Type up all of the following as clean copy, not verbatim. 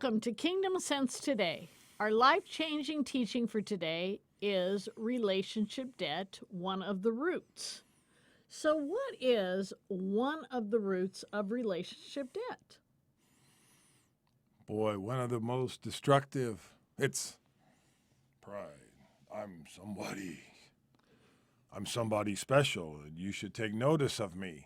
Welcome to Kingdom Sense Today. Our life-changing teaching for today is relationship debt, one of the roots. So what is one of the roots of relationship debt? Boy, one of the most destructive, it's pride. I'm somebody. I'm somebody special, and you should take notice of me.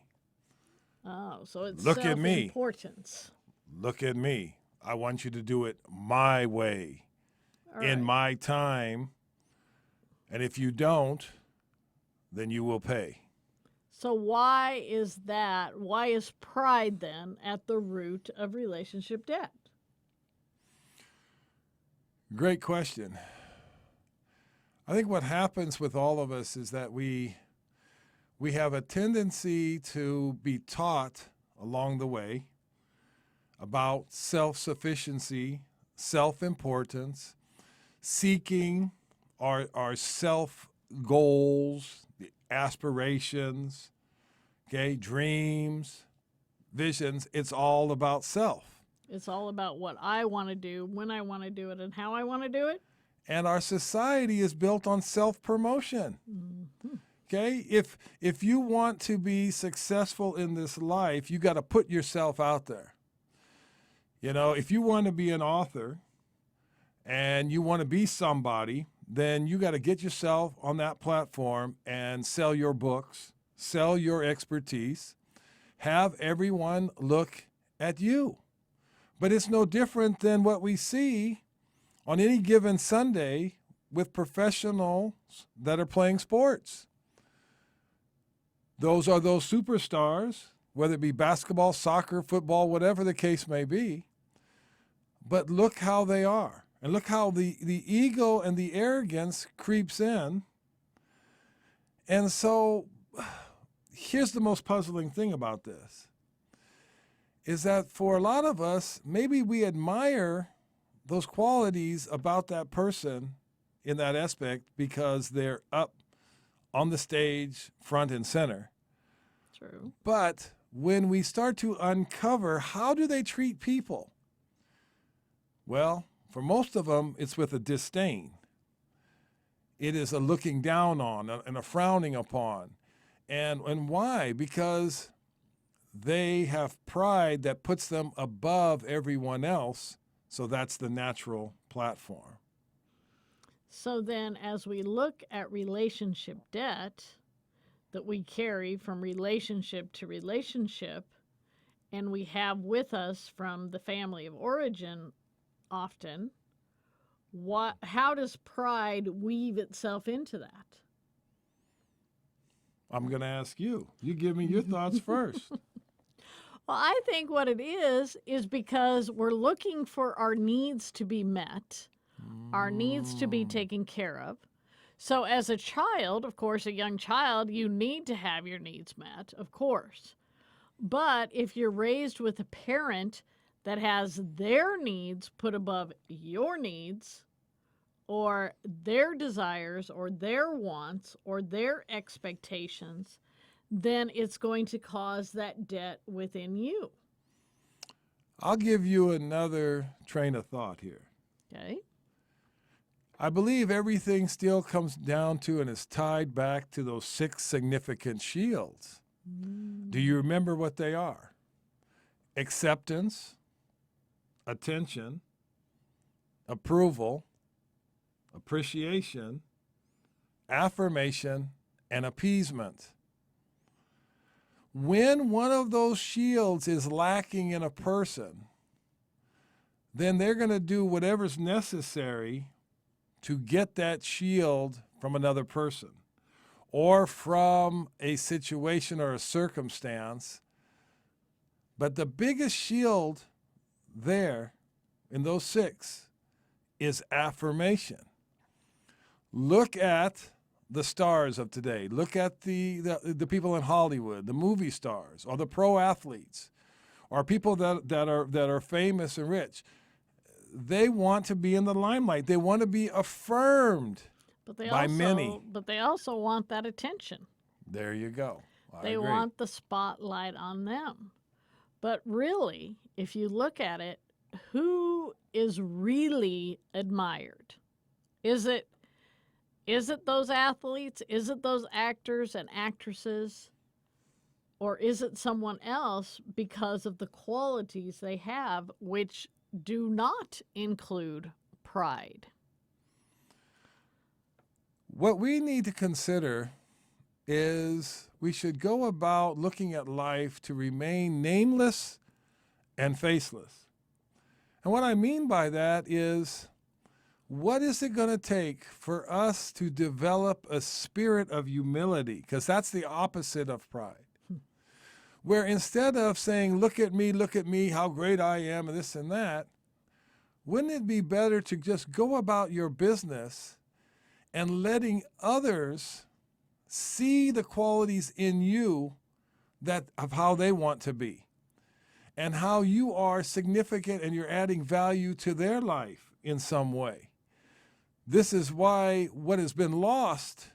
Oh, so it's Look at me. self-importance. Look at me. I want you to do it my way, All in right. my time. And if you don't, then you will pay. So why is that? Why is pride then at the root of relationship debt? Great question. I think what happens with all of us is that we have a tendency to be taught along the way about self-sufficiency, self-importance, seeking our self-goals, the aspirations, okay, dreams, visions. It's all about self. It's all about what I want to do, when I want to do it, and how I want to do it. And our society is built on self-promotion. Okay? If you want to be successful in this life, you got to put yourself out there. You know, if you want to be an author and you want to be somebody, then you got to get yourself on that platform and sell your books, sell your expertise, have everyone look at you. But it's no different than what we see on any given Sunday with professionals that are playing sports. Those are those superstars, whether it be basketball, soccer, football, whatever the case may be. But look how they are. And look how the ego and the arrogance creeps in. And so here's the most puzzling thing about this, is that for a lot of us, maybe we admire those qualities about that person in that aspect because they're up on the stage, front and center. True. But when we start to uncover how do they treat people, well, for most of them, it's with a disdain. It is a looking down on and a frowning upon. And why? Because they have pride that puts them above everyone else. So that's the natural platform. So then, as we look at relationship debt that we carry from relationship to relationship, and we have with us from the family of origin often, how does pride weave itself into that? I'm going to ask you. You give me your thoughts first. Well, I think what it is because we're looking for our needs to be met, our needs to be taken care of. So as a child, of course, a young child, you need to have your needs met, of course. But if you're raised with a parent that has their needs put above your needs, or their desires, or their wants, or their expectations, then it's going to cause that debt within you. I'll give you another train of thought here. Okay? I believe everything still comes down to and is tied back to those 6 significant shields. Do you remember what they are? Acceptance, attention, approval, appreciation, affirmation, and appeasement. When one of those shields is lacking in a person, then they're going to do whatever's necessary to get that shield from another person or from a situation or a circumstance. But the biggest shield there in those 6 is affirmation. Look at the stars of today. Look at the people in Hollywood, the movie stars, or the pro athletes, or people that are famous and rich. They want to be in the limelight. They want to be affirmed by many. But they also want that attention. There you go. They agree. want the spotlight on them. But really, if you look at it, who is really admired? Is it those athletes? Is it those actors and actresses? Or is it someone else because of the qualities they have, which do not include pride? What we need to consider is we should go about looking at life to remain nameless and faceless. And what I mean by that is, what is it going to take for us to develop a spirit of humility? Because that's the opposite of pride. Where instead of saying, look at me, how great I am, and this and that, wouldn't it be better to just go about your business and letting others see the qualities in you that of how they want to be and how you are significant and you're adding value to their life in some way? This is why what has been lost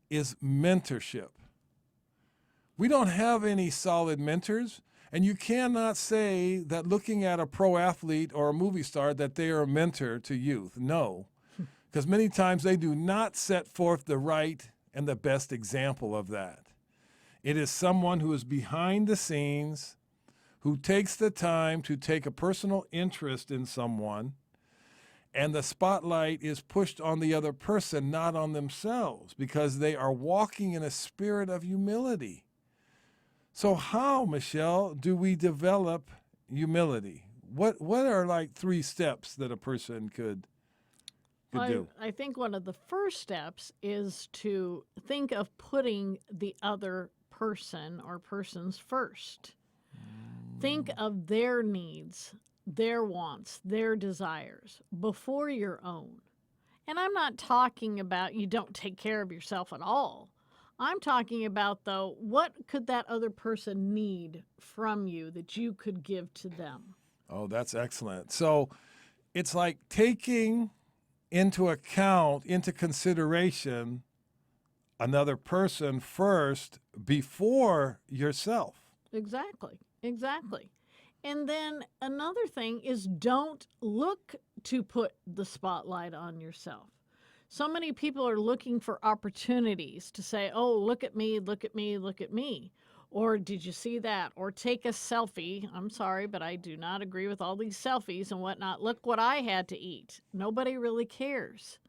is mentorship. We don't have any solid mentors, and you cannot say that looking at a pro athlete or a movie star that they are a mentor to youth. No, because many times they do not set forth the right and the best example of that. It is someone who is behind the scenes, who takes the time to take a personal interest in someone, and the spotlight is pushed on the other person, not on themselves, because they are walking in a spirit of humility. So how, Michelle, do we develop humility? What are like 3 steps that a person could do? I think one of the first steps is to think of putting the other person or persons first. Think of their needs, their wants, their desires before your own. And I'm not talking about you don't take care of yourself at all. I'm talking about, though, what could that other person need from you that you could give to them? Oh, that's excellent. So it's like taking into account, into consideration, another person first before yourself. Exactly. And then another thing is don't look to put the spotlight on yourself. So many people are looking for opportunities to say, oh, look at me, look at me, look at me. Or did you see that? Or take a selfie. I'm sorry, but I do not agree with all these selfies and whatnot. Look what I had to eat. Nobody really cares.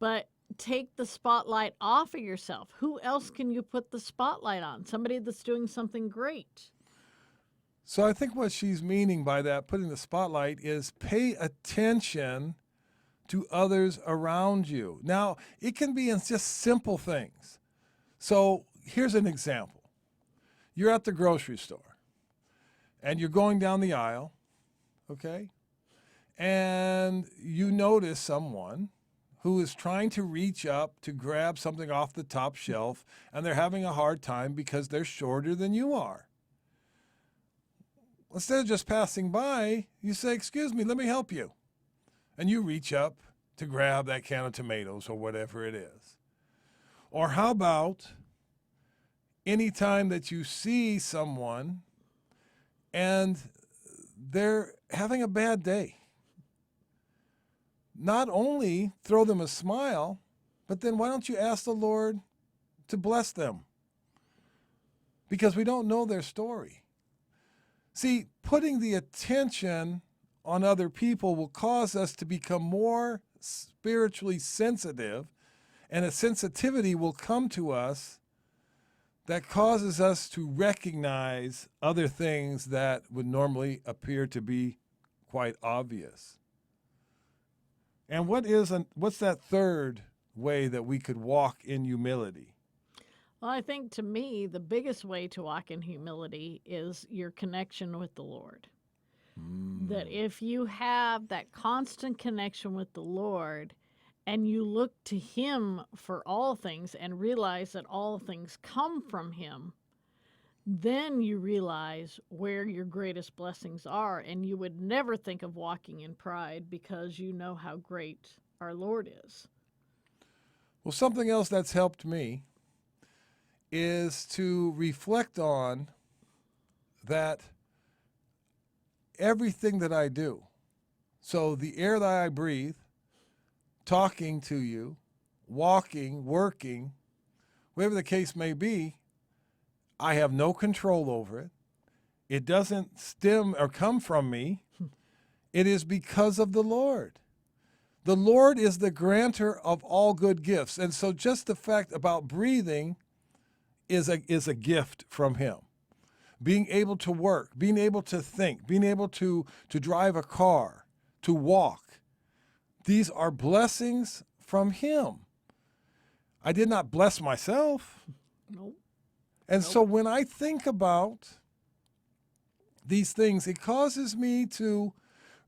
But take the spotlight off of yourself. Who else can you put the spotlight on? Somebody that's doing something great. So I think what she's meaning by that, putting the spotlight, is pay attention to others around you. Now, it can be in just simple things. So here's an example. You're at the grocery store and you're going down the aisle, okay? And you notice someone who is trying to reach up to grab something off the top shelf, and they're having a hard time because they're shorter than you are. Instead of just passing by, you say, excuse me, let me help you. And you reach up to grab that can of tomatoes or whatever it is. Or how about any time that you see someone and they're having a bad day, not only throw them a smile, but then why don't you ask the Lord to bless them? Because we don't know their story. See, putting the attention on other people will cause us to become more spiritually sensitive, and a sensitivity will come to us that causes us to recognize other things that would normally appear to be quite obvious. And what's that third way that we could walk in humility? Well, I think to me, the biggest way to walk in humility is your connection with the Lord. That if you have that constant connection with the Lord and you look to Him for all things and realize that all things come from Him, then you realize where your greatest blessings are. And you would never think of walking in pride because you know how great our Lord is. Well, something else that's helped me is to reflect on that everything that I do. So the air that I breathe, talking to you, walking, working, whatever the case may be, I have no control over it. It doesn't stem or come from me. It is because of the Lord. The Lord is the grantor of all good gifts. And so just the fact about breathing is a gift from him. Being able to work, being able to think, being able to drive a car, to walk. These are blessings from him. I did not bless myself. Nope. And so when I think about these things, it causes me to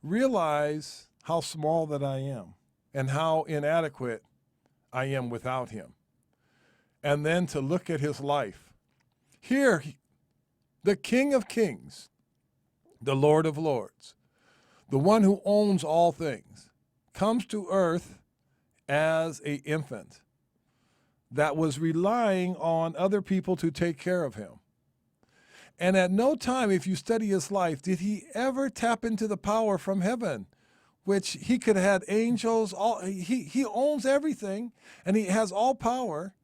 realize how small that I am and how inadequate I am without him. And then to look at his life. Here, the King of Kings, the Lord of Lords, the one who owns all things, comes to earth as an infant that was relying on other people to take care of him. And at no time, if you study his life, did he ever tap into the power from heaven, which he could have had angels. He owns everything, and he has all power,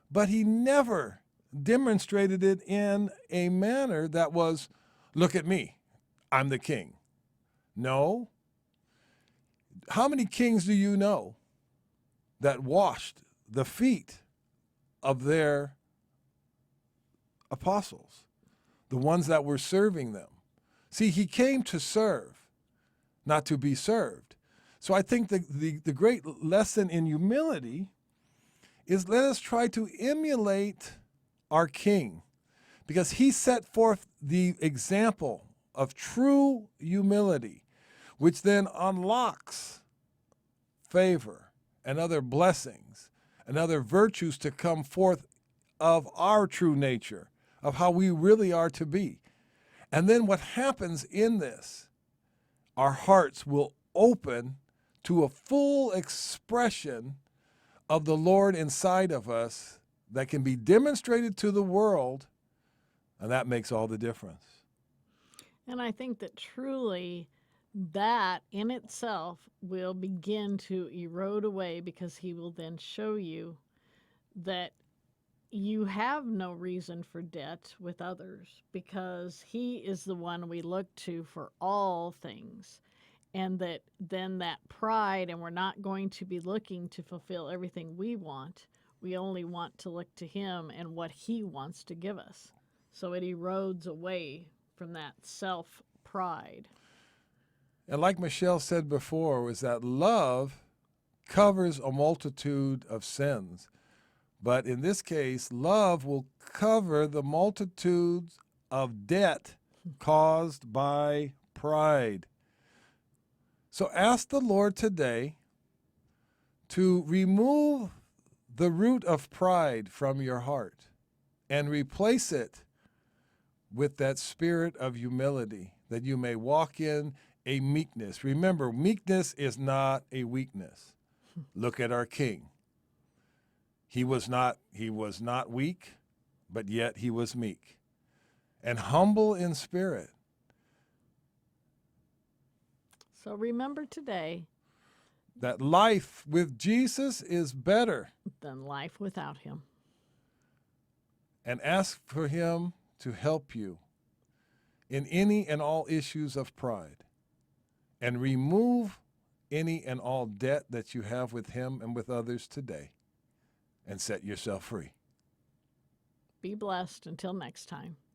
but he never demonstrated it in a manner that was, look at me, I'm the king. No. How many kings do you know that washed the feet of their apostles, the ones that were serving them? See, he came to serve, not to be served. So I think the great lesson in humility is let us try to emulate our King, because he set forth the example of true humility, which then unlocks favor and other blessings and other virtues to come forth of our true nature, of how we really are to be. And then what happens in this, our hearts will open to a full expression of the Lord inside of us that can be demonstrated to the world, and that makes all the difference. And I think that truly that in itself will begin to erode away, because he will then show you that you have no reason for debt with others, because he is the one we look to for all things. And that then that pride, and we're not going to be looking to fulfill everything we want. We only want to look to him and what he wants to give us. So it erodes away from that self-pride. And like Michelle said before, was that love covers a multitude of sins. But in this case, love will cover the multitudes of debt caused by pride. So ask the Lord today to remove the root of pride from your heart and replace it with that spirit of humility, that you may walk in a meekness. Remember, meekness is not a weakness. Look at our King. He was not weak, but yet he was meek and humble in spirit. So remember today That life with Jesus is better. than life without him. And ask for him to help you in any and all issues of pride, and remove any and all debt that you have with him and with others today, and set yourself free. Be blessed until next time.